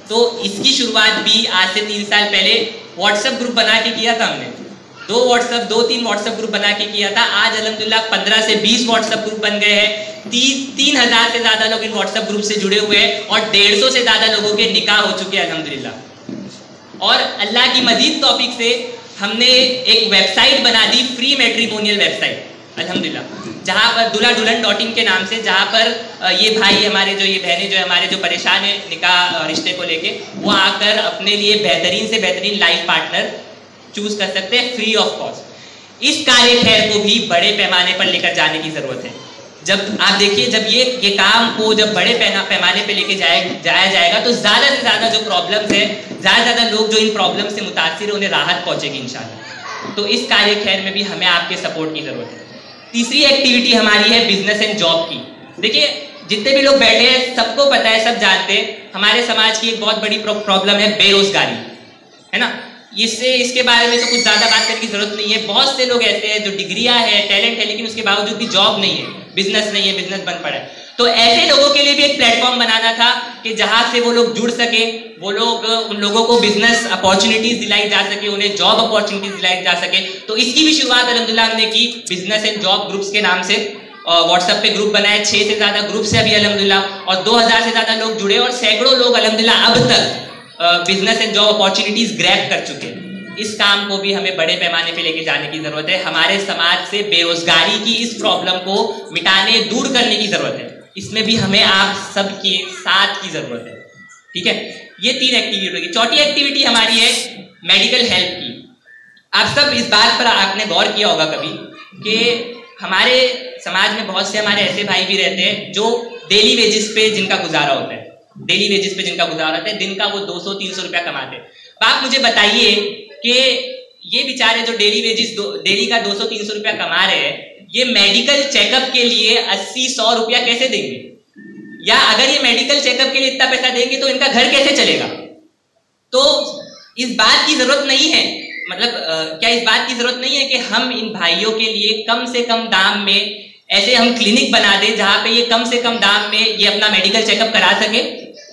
तो इसकी शुरुआत भी आज से 3 साल पहले व्हाट्सएप ग्रुप बना के किया था हमने। 2-3 व्हाट्सएप ग्रुप बना के किया था। आज अल्हम्दुलिल्लाह 15 से 20 व्हाट्सएप ग्रुप बन गए हैं। 3,000 से ज्यादा लोग इन व्हाट्सएप ग्रुप से जुड़े हुए हैं और 150 से ज्यादा लोगों के निकाह हो चुके हैं अल्हम्दुलिल्लाह। और अल्लाह की मजीद तौफीक से हमने एक वेबसाइट बना दी, फ्री मैट्रिमोनियल वेबसाइट अल्हम्दुलिल्लाह, जहाँ पर duladdulan.in के नाम से, जहाँ पर ये भाई हमारे जो ये बहनें जो हमारे जो परेशान है निकाह रिश्ते को लेके, वो आकर अपने लिए बेहतरीन से बेहतरीन लाइफ पार्टनर चूज कर सकते हैं फ्री ऑफ कॉस्ट। इस कार्य खैर को भी बड़े पैमाने पर लेकर जाने की जरूरत है। जब आप देखिए, जब ये काम को जब बड़े पैमाने पे लेके जाया जाएगा तो ज्यादा से ज्यादा जो प्रॉब्लम्स है, ज्यादा लोग जो इन प्रॉब्लम से मुतासिर, उन्हें राहत पहुंचेगी इंशाल्लाह। तो इस कार्य खैर में भी हमें आपके सपोर्ट की जरूरत है। तीसरी एक्टिविटी हमारी है बिजनेस एंड जॉब की। देखिए, जितने भी लोग बैठे हैं सबको पता है, सब जानते हैं, हमारे समाज की एक बहुत बड़ी प्रॉब्लम है बेरोजगारी, है ना। इसके बारे में तो कुछ ज्यादा बात करने की जरूरत नहीं है। बहुत से लोग ऐसे हैं जो डिग्रियां है, टैलेंट है, लेकिन उसके बावजूद भी जॉब नहीं है, बिजनेस नहीं है, बिजनेस बंद पड़ा है। तो ऐसे लोगों के लिए भी एक प्लेटफॉर्म बनाना था कि जहां से वो लोग जुड़ सके, वो लोग, उन लोगों को बिजनेस अपॉर्चुनिटीज दिलाई जा सके, उन्हें जॉब अपॉर्चुनिटीज दिलाई जा सके। तो इसकी भी शुरुआत अल्हम्दुलिल्लाह हमने की बिजनेस एंड जॉब ग्रुप्स के नाम से। व्हाट्सएप पे ग्रुप बनाए, 6 से ज्यादा ग्रुप्स है अभी अल्हम्दुलिल्लाह, और 2000 से ज्यादा लोग जुड़े और सैकड़ों लोग अल्हम्दुलिल्लाह अब तक business and job opportunities grab कर चुके हैं। इस काम को भी हमें बड़े पैमाने पे लेके जाने की जरूरत है। हमारे समाज से बेरोजगारी की इस प्रॉब्लम को मिटाने, दूर करने की जरूरत है। इसमें भी हमें आप सबके साथ की जरूरत है, ठीक है। ये 3 एक्टिविटी होगी। चौथी एक्टिविटी हमारी है मेडिकल हेल्प की। आप सब इस बात पर आपने गौर किया होगा कभी कि हमारे समाज में बहुत से हमारे ऐसे भाई भी रहते हैं जो डेली वेजेस पे जिनका गुजारा होता है, डेली वेजेस पे जिनका गुजारा होता है, दिन का वो 200-300 रुपया कमाते हैं। आप मुझे बताइए कि ये बेचारे जो डेली का 200-300 रुपया कमा रहे हैं, ये मेडिकल चेकअप के लिए 80-100 रुपया कैसे देंगे? या अगर ये मेडिकल चेकअप के लिए इतना पैसा देंगे तो इनका घर कैसे चलेगा? तो इस बात की जरूरत नहीं है, मतलब क्या इस बात की जरूरत नहीं है कि हम इन भाइयों के लिए कम से कम दाम में ऐसे हम क्लिनिक बना दें जहां पे ये कम से कम दाम में ये अपना मेडिकल चेकअप करा सके,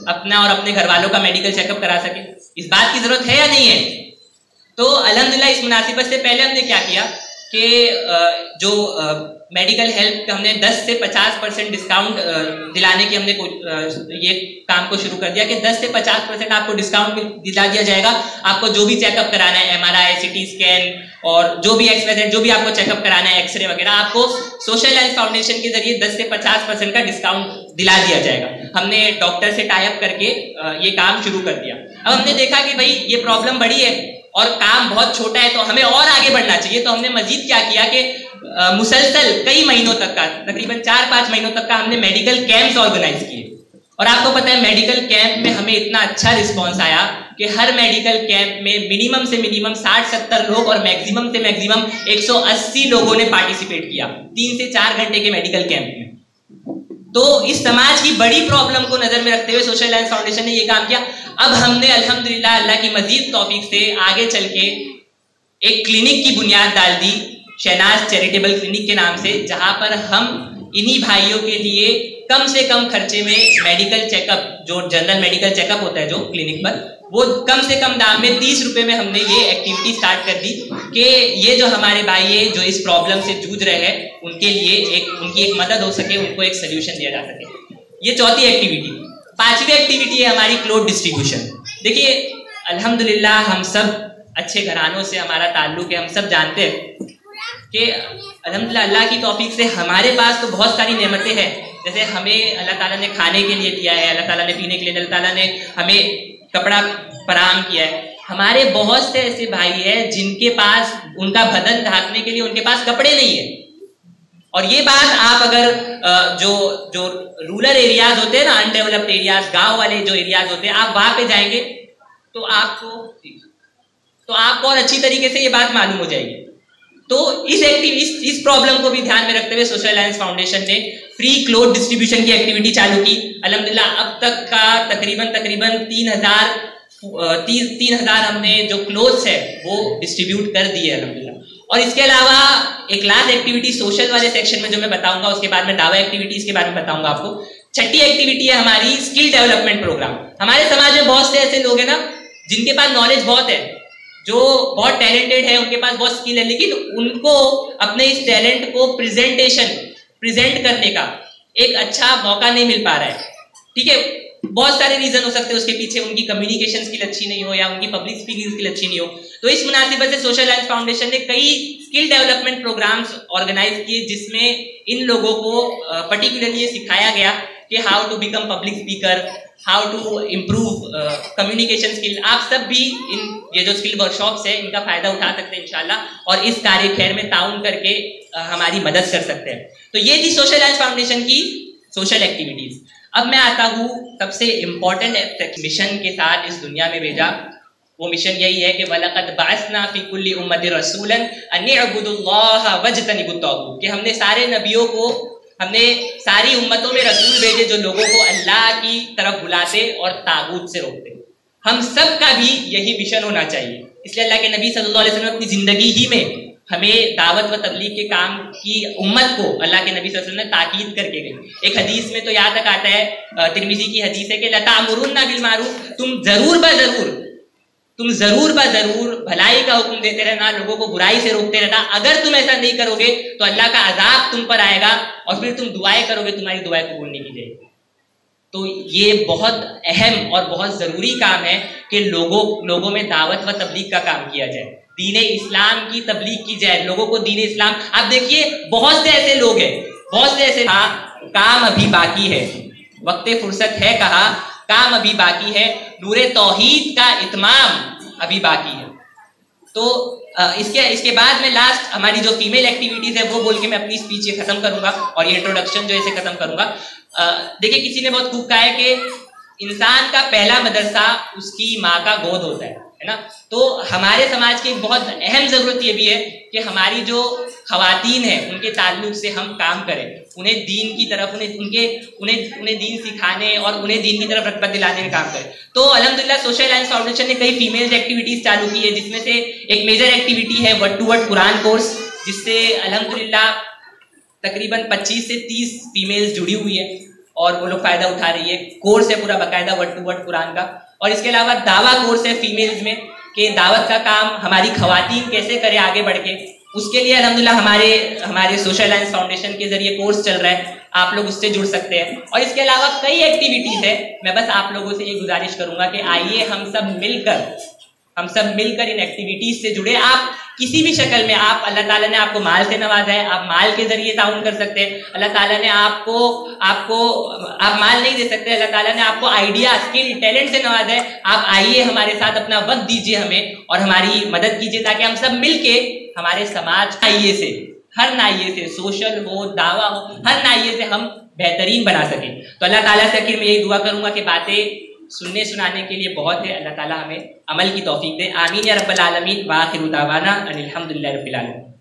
अपना और अपने घर वालों का मेडिकल चेकअप करा सके? इस बात की जरूरत है या नहीं है? तो अल्हम्दुलिल्लाह इस मुनासिबत से पहले हमने क्या किया कि जो मेडिकल हेल्प हमने 10 से 50% डिस्काउंट दिलाने की हमने ये काम को शुरू कर दिया कि 10 से 50% आपको डिस्काउंट दिला दिया जाएगा। आपको जो भी चेकअप कराना है, MRI, CT स्कैन और जो भी XYZ जो भी आपको चेकअप कराना है, एक्सरे वगैरह, आपको सोशल हेल्थ फाउंडेशन के जरिए 10 से 50% का डिस्काउंट दिला दिया जाएगा। हमने डॉक्टर से टाई अप करके ये काम शुरू कर दिया। अब हमने देखा कि भाई ये प्रॉब्लम बड़ी है और काम बहुत छोटा है, तो हमें और आगे बढ़ना चाहिए। तो हमने मजीद क्या किया कि मुसलसल कई महीनों तक का, तकरीबन 4-5 महीनों तक का हमने मेडिकल कैंप्स ऑर्गेनाइज किए। और आपको पता है मेडिकल कैंप में हमें इतना अच्छा रिस्पांस आया कि हर मेडिकल कैंप में मिनिमम से मिनिमम 60-70 लोग और मैक्सिमम से मैक्सिमम 180 लोगों ने पार्टिसिपेट किया 3 से 4 घंटे के मेडिकल कैंप में। तो इस समाज की बड़ी प्रॉब्लम को नजर में रखते हुए सोशल हेल्थ फाउंडेशन ने ये काम किया। अब हमने अल्हम्दुलिल्लाह अल्लाह की मजीद तौफीक से आगे चल के एक क्लिनिक की बुनियाद डाल दी, शहनाज चैरिटेबल क्लिनिक के नाम से, जहां पर हम इन्हीं भाइयों के लिए कम से कम खर्चे में मेडिकल चेकअप, जो जनरल मेडिकल चेकअप होता है जो क्लिनिक पर, वो कम से कम दाम में 30 रुपए में हमने ये एक्टिविटी स्टार्ट कर दी कि ये जो हमारे भाई है जो इस प्रॉब्लम से जूझ रहे हैं, उनके लिए उनकी एक मदद हो सके, उनको एक सोल्यूशन दिया जा सके। ये चौथी एक्टिविटी। 5वीं एक्टिविटी है हमारी क्लोथ डिस्ट्रीब्यूशन। देखिए अल्हम्दुलिल्लाह हम सब अच्छे घरानों से हमारा ताल्लुक है, हम सब जानते हैं कि अल्हम्दुलिल्लाह अल्लाह की तौफीक से हमारे पास तो बहुत सारी नेमतें हैं। जैसे हमें अल्लाह ताला ने खाने के लिए दिया है, अल्लाह ताला ने पीने के लिए, अल्लाह ताला ने हमें कपड़ा फराहम किया है। हमारे बहुत से ऐसे भाई हैं जिनके पास उनका बदन ढकने के लिए उनके पास कपड़े नहीं है। और ये बात आप अगर जो रूरल एरियाज होते हैं ना, अनडेवलप्ड एरियाज, गांव वाले जो एरियाज होते हैं, आप वहां पे जाएंगे तो आपको और अच्छी तरीके से ये बात मालूम हो जाएगी। तो इस प्रॉब्लम को भी ध्यान में रखते हुए सोशल अलायंस फाउंडेशन ने फ्री क्लोथ डिस्ट्रीब्यूशन की एक्टिविटी चालू की। अल्हम्दुलिल्लाह अब तक का तकरीबन 3000 हमने जो क्लोथ्स है वो डिस्ट्रीब्यूट कर दिए अल्हम्दुलिल्लाह। और इसके अलावा एक लास्ट एक्टिविटी सोशल वाले सेक्शन में जो मैं बताऊंगा, उसके बाद में दावा एक्टिविटीज के बारे में बताऊंगा आपको, छठी एक्टिविटी है हमारी स्किल डेवलपमेंट प्रोग्राम। हमारे समाज में बहुत से ऐसे लोग हैं ना जिनके पास नॉलेज बहुत है, जो बहुत टैलेंटेड है, उनके पास बहुत स्किल है, लेकिन उनको अपने इस टैलेंट को प्रेजेंट करने का एक अच्छा मौका नहीं मिल पा रहा है। ठीक है, बहुत सारे रीजन हो सकते हैं उसके पीछे, उनकी कम्युनिकेशन स्किल अच्छी नहीं हो या उनकी पब्लिक स्पीकिंग स्किल अच्छी नहीं हो। तो इस मुनासिबत से सोशल लाइन्स फाउंडेशन ने कई स्किल डेवलपमेंट प्रोग्राम्स ऑर्गेनाइज किए, जिसमें इन लोगों को पर्टिकुलरली ये सिखाया गया कि how to become public speaker, how to improve communication skill. आप सब भी ये जो स्किल वर्कशॉप्स है इनका फायदा उठा सकते हैं इंशाल्लाह, और इस कार्य खैर में ताउन करके हमारी मदद कर सकते हैं। तो ये थी सोशल लाइन्स फाउंडेशन की सोशल एक्टिविटीज। अब मैं आता हूँ सबसे इम्पोर्टेंट मिशन के साथ इस दुनिया में भेजा। वो मिशन यही है कि वलक़द बअसना फी कुल्लि उम्मतिन रसूलन अन इअ्बुदुल्लाह वज्तनिबुत ताग़ूत, कि हमने सारे नबियों को, हमने सारी उम्मतों में रसूल भेजे जो लोगों को अल्लाह की तरफ बुलाते और तागूत से रोकते। हम सब का भी यही मिशन होना चाहिए। इसलिए अल्लाह के नबी सल्लल्लाहु अलैहि वसल्लम अपनी जिंदगी ही में हमें दावत व तबलीग के काम की उम्मत को अल्लाह के नबी सल्लल्लाहु अलैहि वसल्लम ने ताकीद करके गई। एक हदीस में तो यहाँ तक आता है, तिरमिज़ी की हदीस है कि लतामुरुन्ना बिल मारूफ, तुम जरूर ब जरूर भलाई का हुक्म देते रहना, लोगों को बुराई से रोकते रहना। अगर तुम ऐसा नहीं करोगे तो अल्लाह का अजाब तुम पर आएगा और फिर तुम दुआएं करोगे, तुम्हारी दुआएं कबूल नहीं की जाएगी। तो ये बहुत अहम और बहुत जरूरी काम है कि लोगों में दावत व तबलीग का काम किया जाए, दीन इस्लाम की तबलीग की जाए, लोगों को दीन इस्लाम। आप देखिए बहुत से ऐसे लोग हैं, बहुत से ऐसे, काम अभी बाकी है, वक्ते फुर्सत है कहा, काम अभी बाकी है, नूरे तौहीद का इत्माम अभी बाकी है। तो इसके बाद में लास्ट हमारी जो फीमेल एक्टिविटीज है वो बोल के मैं अपनी स्पीच ये खत्म करूंगा और ये इंट्रोडक्शन जो इसे खत्म करूंगा। देखिए किसी ने बहुत खूब कहा है कि इंसान का पहला मदरसा उसकी माँ का गोद होता है ना। तो हमारे समाज की बहुत अहम जरूरत ये भी है कि हमारी जो खवातीन है उनके ताल्लुक से हम काम करें, उन्हें दीन की तरफ, उन्हें दीन सिखाने और उन्हें दीन की तरफ रग़बत दिलाने में काम करें। तो अल्हम्दुलिल्लाह सोशल लाइन्स फाउंडेशन ने कई फीमेल्स एक्टिविटीज चालू की है, जिसमें से एक मेजर एक्टिविटी है word to word Quran course, जिससे अल्हम्दुलिल्लाह तकरीबन 25 से 30 फीमेल्स जुड़ी हुई है और वो लोग फायदा उठा रही है। कोर्स है पूरा बाकायदा वर्ड टू वर्ड कुरान का। और इसके अलावा दावा कोर्स है फीमेल्स में कि दावत का काम हमारी खवातीन कैसे करे आगे बढ़ के, उसके लिए अल्हम्दुलिल्लाह हमारे सोशल लाइन्स फाउंडेशन के जरिए कोर्स चल रहा है, आप लोग उससे जुड़ सकते हैं। और इसके अलावा कई एक्टिविटीज है। मैं बस आप लोगों से ये गुजारिश करूंगा कि आइए हम सब मिलकर इन एक्टिविटीज से जुड़े। आप किसी भी शक्ल में, आप, अल्लाह ताला ने आपको माल से नवाजा है, आप माल के जरिए ताउन कर सकते हैं। अल्लाह ताला ने आप माल नहीं दे सकते, अल्लाह ताला ने आपको आइडिया, स्किल, टैलेंट से नवाजा है। आप आइए हमारे साथ अपना वक्त दीजिए हमें और हमारी मदद कीजिए, ताकि हम सब मिलके हमारे समाज हर नाहिए से, सोशल हो, दावा हो, हर नाहिए से हम बेहतरीन बना सके। तो अल्लाह ताला से आखिर में यही दुआ करूंगा कि बातें सुनने सुनाने के लिए बहुत है, अल्लाह ताला हमें अमल की तौफीक दे। आमीन या रब्बल आलमीन। व आखिरु दावाना अनिल हम्दुलिल्लाहि रब्बिल आलमीन।